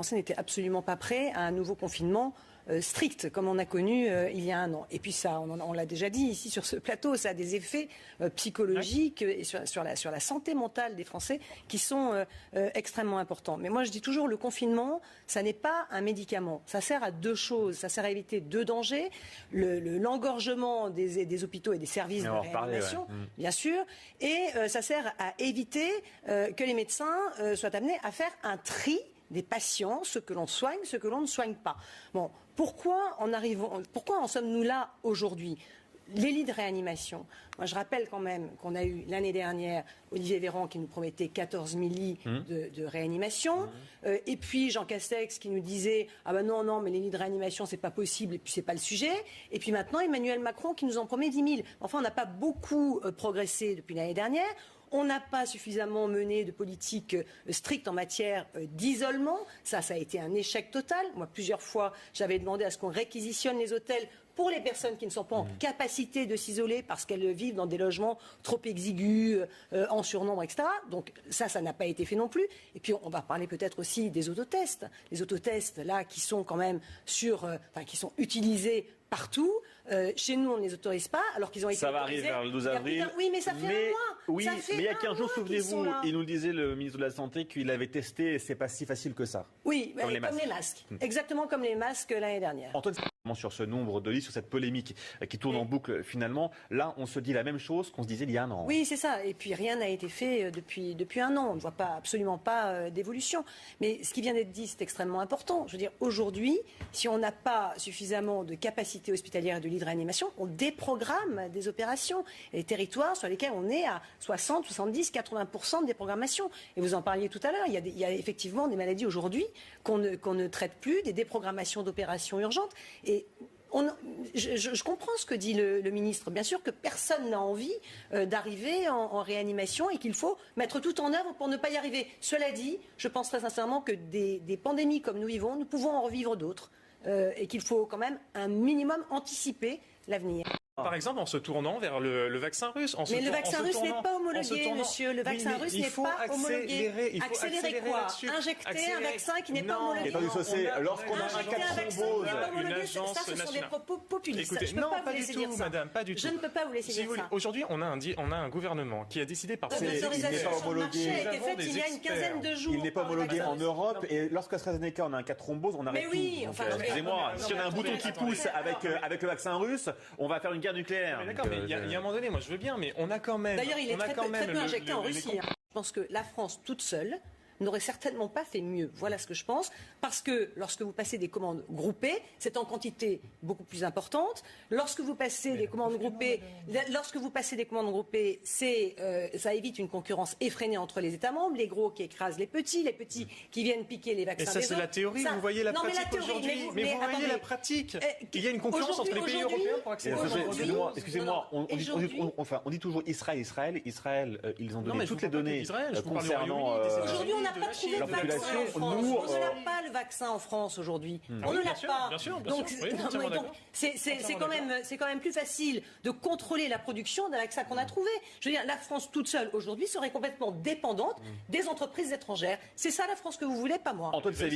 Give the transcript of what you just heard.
Français n'étaient absolument pas prêts à un nouveau confinement strict, comme on a connu il y a un an. Et puis ça, on l'a déjà dit ici sur ce plateau, ça a des effets psychologiques et sur la santé mentale des Français qui sont extrêmement importants. Mais moi, je dis toujours, le confinement, ça n'est pas un médicament. Ça sert à deux choses. Ça sert à éviter deux dangers. L'engorgement des hôpitaux et des services de réanimation, bien sûr. Et ça sert à éviter que les médecins soient amenés à faire un tri des patients, ceux que l'on soigne, ceux que l'on ne soigne pas. Bon, pourquoi en sommes-nous là aujourd'hui ? Les lits de réanimation. Moi, je rappelle quand même qu'on a eu l'année dernière Olivier Véran qui nous promettait 14 000 lits de réanimation. Et puis Jean Castex qui nous disait « Ah ben non, mais les lits de réanimation, c'est pas possible et puis c'est pas le sujet. » Et puis maintenant, Emmanuel Macron qui nous en promet 10 000. Enfin, on n'a pas beaucoup progressé depuis l'année dernière. On n'a pas suffisamment mené de politique stricte en matière d'isolement. Ça a été un échec total. Moi, plusieurs fois, j'avais demandé à ce qu'on réquisitionne les hôtels pour les personnes qui ne sont pas en capacité de s'isoler parce qu'elles vivent dans des logements trop exigus, en surnombre, etc. Donc ça n'a pas été fait non plus. Et puis on va parler peut-être aussi des autotests. Les autotests, là, qui sont quand même qui sont utilisés partout. Chez nous, on ne les autorise pas, alors qu'ils ont été Ça va arriver vers le 12 avril. Oui, mais ça fait un mois. Oui, mais il y a 15 jours, souvenez-vous, il nous disait, le ministre de la Santé, qu'il avait testé et c'est pas si facile que ça. Oui, comme les masques. Exactement comme les masques l'année dernière. Antoine, sur ce nombre de lits, sur cette polémique qui tourne en boucle finalement, là on se dit la même chose qu'on se disait il y a un an. Oui, c'est ça. Et puis rien n'a été fait depuis un an. On ne voit absolument pas d'évolution. Mais ce qui vient d'être dit, c'est extrêmement important. Je veux dire, aujourd'hui, si on n'a pas suffisamment de capacité hospitalière et de lits de réanimation, on déprogramme des opérations. Et les territoires sur lesquels on est à 60, 70, 80% de déprogrammation. Et vous en parliez tout à l'heure, il y a effectivement des maladies aujourd'hui qu'on ne traite plus, des déprogrammations d'opérations urgentes. Et je comprends ce que dit le ministre. Bien sûr que personne n'a envie d'arriver en réanimation et qu'il faut mettre tout en œuvre pour ne pas y arriver. Cela dit, je pense très sincèrement que des pandémies comme nous vivons, nous pouvons en revivre d'autres et qu'il faut quand même un minimum anticiper l'avenir. Par exemple, en se tournant vers le vaccin russe. Mais le vaccin russe n'est pas homologué, monsieur. Le vaccin russe n'est pas homologué. Accélérer quoi ? Injecter un vaccin qui n'est pas homologué. Lorsqu'on a un cas de thrombose, ça, ce sont des propos populistes. Écoutez, non, pas du tout, madame, pas du tout. Je ne peux pas vous laisser dire ça. Aujourd'hui, on a un gouvernement qui a décidé par l'autorisation sur le marché a été faite il y a une quinzaine de jours. Il n'est pas homologué en Europe et lorsqu'AstraZeneca on a un cas de thrombose, on arrête tout. Mais oui, enfin, excusez-moi, si on a un bouton qui pousse avec le vaccin russe, on va faire une guerre nucléaire. D'accord, mais il y a un moment donné, moi je veux bien, mais on a quand même. D'ailleurs, il est très peu injecté en Russie. Je pense que la France toute seule n'aurait certainement pas fait mieux. Voilà ce que je pense. Parce que lorsque vous passez des commandes groupées, c'est en quantité beaucoup plus importante. Lorsque vous passez des commandes groupées, ça évite une concurrence effrénée entre les États membres, les gros qui écrasent les petits qui viennent piquer les vaccins. Et ça, c'est la théorie. Vous voyez la pratique aujourd'hui. Mais vous voyez la pratique. Il y a une concurrence entre les pays européens pour accéder aux Excusez-moi, on dit toujours Israël. Israël, ils ont donné toutes les données concernant. Aujourd'hui, on n'a pas trouvé le vaccin en France. On n'a pas le vaccin en France aujourd'hui. On ne l'a pas. Donc, c'est quand même plus facile de contrôler la production d'un vaccin qu'on a trouvé. Je veux dire, la France toute seule aujourd'hui serait complètement dépendante des entreprises étrangères. C'est ça la France que vous voulez, pas moi. Antoine Savy.